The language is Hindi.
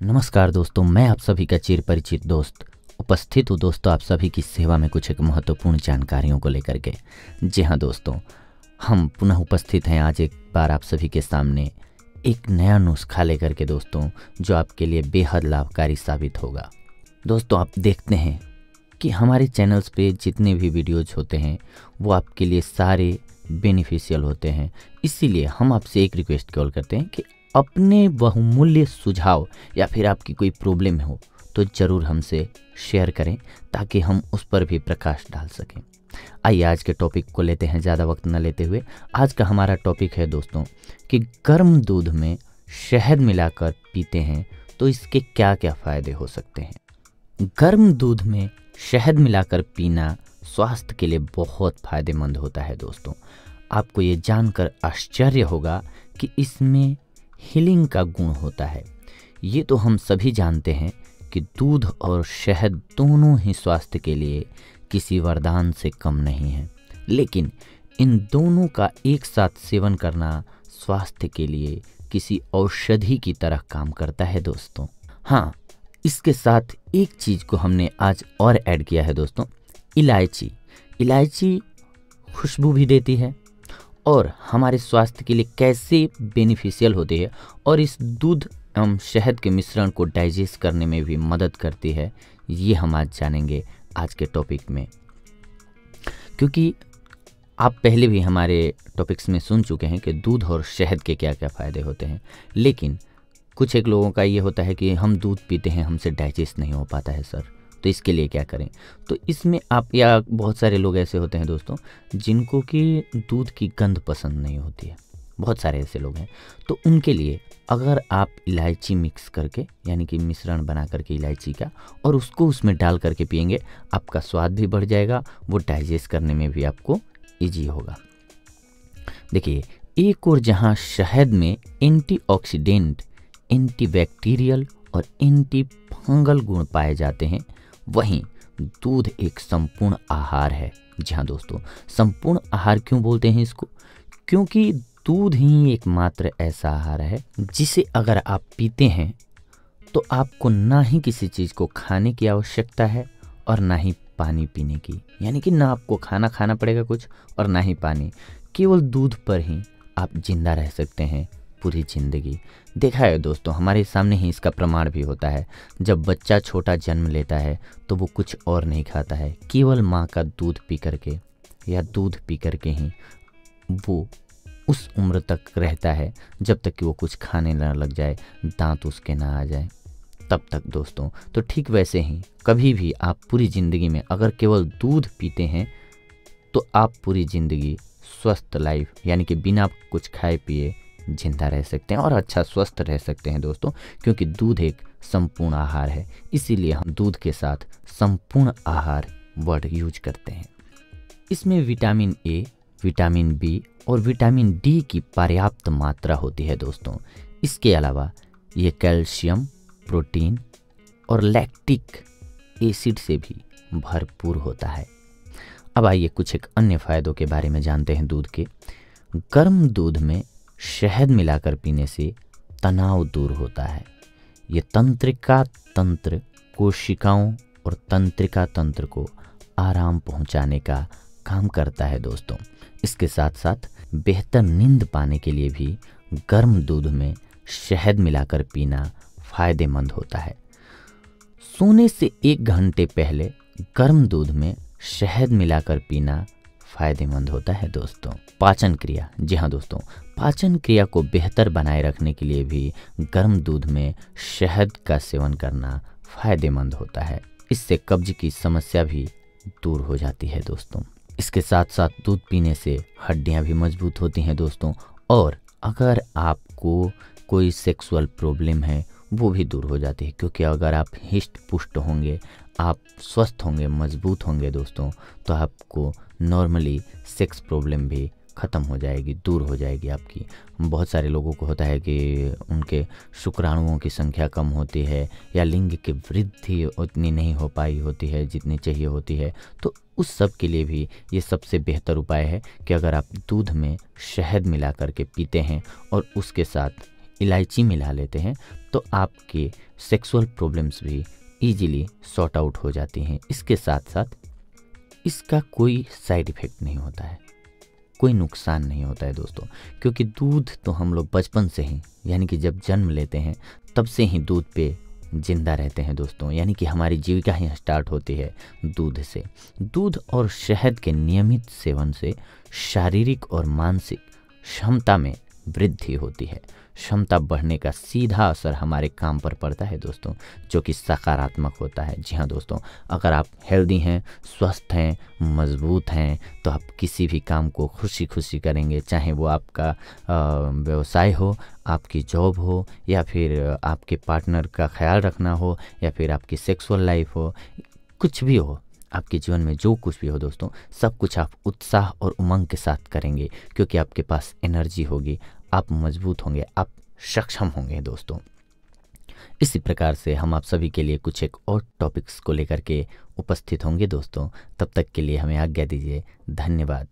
नमस्कार दोस्तों, मैं आप सभी का चिर परिचित दोस्त उपस्थित हूँ दोस्तों आप सभी की सेवा में कुछ एक महत्वपूर्ण जानकारियों को लेकर के। जी हाँ दोस्तों, हम पुनः उपस्थित हैं आज एक बार आप सभी के सामने एक नया नुस्खा लेकर के दोस्तों, जो आपके लिए बेहद लाभकारी साबित होगा। दोस्तों आप देखते हैं कि हमारे चैनल्स पे जितने भी वीडियोज होते हैं वो आपके लिए सारे बेनिफिशियल होते हैं। इसीलिए हम आपसे एक रिक्वेस्ट कॉल करते हैं कि अपने बहुमूल्य सुझाव या फिर आपकी कोई प्रॉब्लम हो तो ज़रूर हमसे शेयर करें ताकि हम उस पर भी प्रकाश डाल सकें। आइए आज के टॉपिक को लेते हैं, ज़्यादा वक्त न लेते हुए। आज का हमारा टॉपिक है दोस्तों कि गर्म दूध में शहद मिलाकर पीते हैं तो इसके क्या क्या फ़ायदे हो सकते हैं। गर्म दूध में शहद मिलाकर पीना स्वास्थ्य के लिए बहुत फ़ायदेमंद होता है दोस्तों। आपको ये जानकर आश्चर्य होगा कि इसमें हीलिंग का गुण होता है। ये तो हम सभी जानते हैं कि दूध और शहद दोनों ही स्वास्थ्य के लिए किसी वरदान से कम नहीं है, लेकिन इन दोनों का एक साथ सेवन करना स्वास्थ्य के लिए किसी औषधि की तरह काम करता है दोस्तों। हाँ, इसके साथ एक चीज़ को हमने आज और ऐड किया है दोस्तों, इलायची। इलायची खुशबू भी देती है और हमारे स्वास्थ्य के लिए कैसे बेनिफिशियल होती है और इस दूध एवं शहद के मिश्रण को डाइजेस्ट करने में भी मदद करती है। ये हम आज जानेंगे आज के टॉपिक में, क्योंकि आप पहले भी हमारे टॉपिक्स में सुन चुके हैं कि दूध और शहद के क्या क्या फ़ायदे होते हैं। लेकिन कुछ एक लोगों का ये होता है कि हम दूध पीते हैं, हमसे डाइजेस्ट नहीं हो पाता है सर, तो इसके लिए क्या करें। तो इसमें आप या बहुत सारे लोग ऐसे होते हैं दोस्तों जिनको कि दूध की गंध पसंद नहीं होती है, बहुत सारे ऐसे लोग हैं। तो उनके लिए अगर आप इलायची मिक्स करके यानी कि मिश्रण बना करके इलायची का और उसको उसमें डाल करके पिएंगे, आपका स्वाद भी बढ़ जाएगा, वो डाइजेस्ट करने में भी आपको ईजी होगा। देखिए, एक और जहाँ शहद में एंटीऑक्सीडेंट, एंटीबैक्टीरियल और एंटी फंगल गुण पाए जाते हैं, वहीं दूध एक संपूर्ण आहार है। जी हाँ दोस्तों, संपूर्ण आहार क्यों बोलते हैं इसको? क्योंकि दूध ही एकमात्र ऐसा आहार है जिसे अगर आप पीते हैं तो आपको ना ही किसी चीज़ को खाने की आवश्यकता है और ना ही पानी पीने की, यानी कि ना आपको खाना खाना पड़ेगा कुछ और ना ही पानी। केवल दूध पर ही आप जिंदा रह सकते हैं पूरी ज़िंदगी। देखा है दोस्तों, हमारे सामने ही इसका प्रमाण भी होता है। जब बच्चा छोटा जन्म लेता है तो वो कुछ और नहीं खाता है, केवल माँ का दूध पी करके या दूध पी करके ही वो उस उम्र तक रहता है जब तक कि वो कुछ खाने ना लग जाए, दांत उसके ना आ जाए, तब तक दोस्तों। तो ठीक वैसे ही कभी भी आप पूरी ज़िंदगी में अगर केवल दूध पीते हैं तो आप पूरी ज़िंदगी स्वस्थ लाइफ यानी कि बिना कुछ खाए पिए जिंदा रह सकते हैं और अच्छा स्वस्थ रह सकते हैं दोस्तों, क्योंकि दूध एक संपूर्ण आहार है। इसीलिए हम दूध के साथ संपूर्ण आहार वर्ड यूज करते हैं। इसमें विटामिन ए, विटामिन बी और विटामिन डी की पर्याप्त मात्रा होती है दोस्तों। इसके अलावा ये कैल्शियम, प्रोटीन और लैक्टिक एसिड से भी भरपूर होता है। अब आइए कुछ एक अन्य फ़ायदों के बारे में जानते हैं दूध के। गर्म दूध में शहद मिलाकर पीने से तनाव दूर होता है। ये तंत्रिका तंत्र, कोशिकाओं और तंत्रिका तंत्र को आराम पहुंचाने का काम करता है दोस्तों। इसके साथ साथ बेहतर नींद पाने के लिए भी गर्म दूध में शहद मिलाकर पीना फ़ायदेमंद होता है। सोने से 1 घंटे पहले गर्म दूध में शहद मिलाकर पीना फ़ायदेमंद होता है दोस्तों। पाचन क्रिया, जी हाँ दोस्तों, पाचन क्रिया को बेहतर बनाए रखने के लिए भी गर्म दूध में शहद का सेवन करना फ़ायदेमंद होता है। इससे कब्ज की समस्या भी दूर हो जाती है दोस्तों। इसके साथ साथ दूध पीने से हड्डियां भी मजबूत होती हैं दोस्तों, और अगर आपको कोई सेक्सुअल प्रॉब्लम है वो भी दूर हो जाती है, क्योंकि अगर आप हिष्ट पुष्ट होंगे, आप स्वस्थ होंगे, मजबूत होंगे दोस्तों, तो आपको नॉर्मली सेक्स प्रॉब्लम भी ख़त्म हो जाएगी, दूर हो जाएगी आपकी। बहुत सारे लोगों को होता है कि उनके शुक्राणुओं की संख्या कम होती है या लिंग की वृद्धि उतनी नहीं हो पाई होती है जितनी चाहिए होती है, तो उस सब के लिए भी ये सबसे बेहतर उपाय है कि अगर आप दूध में शहद मिला करके पीते हैं और उसके साथ इलायची मिला लेते हैं तो आपके सेक्सुअल प्रॉब्लम्स भी इजीली सॉर्ट आउट हो जाती हैं। इसके साथ साथ इसका कोई साइड इफ़ेक्ट नहीं होता है, कोई नुकसान नहीं होता है दोस्तों, क्योंकि दूध तो हम लोग बचपन से ही यानी कि जब जन्म लेते हैं तब से ही दूध पे जिंदा रहते हैं दोस्तों, यानी कि हमारी जीविका ही स्टार्ट होती है दूध से। दूध और शहद के नियमित सेवन से शारीरिक और मानसिक क्षमता में वृद्धि होती है। क्षमता बढ़ने का सीधा असर हमारे काम पर पड़ता है दोस्तों, जो कि सकारात्मक होता है। जी हाँ दोस्तों, अगर आप हेल्दी हैं, स्वस्थ हैं, मजबूत हैं तो आप किसी भी काम को खुशी खुशी करेंगे, चाहे वो आपका व्यवसाय हो, आपकी जॉब हो, या फिर आपके पार्टनर का ख्याल रखना हो, या फिर आपकी सेक्सुअल लाइफ हो, कुछ भी हो आपके जीवन में, जो कुछ भी हो दोस्तों, सब कुछ आप उत्साह और उमंग के साथ करेंगे, क्योंकि आपके पास एनर्जी होगी, आप मजबूत होंगे, आप सक्षम होंगे दोस्तों। इसी प्रकार से हम आप सभी के लिए कुछ एक और टॉपिक्स को लेकर के उपस्थित होंगे दोस्तों। तब तक के लिए हमें आज्ञा दीजिए। धन्यवाद।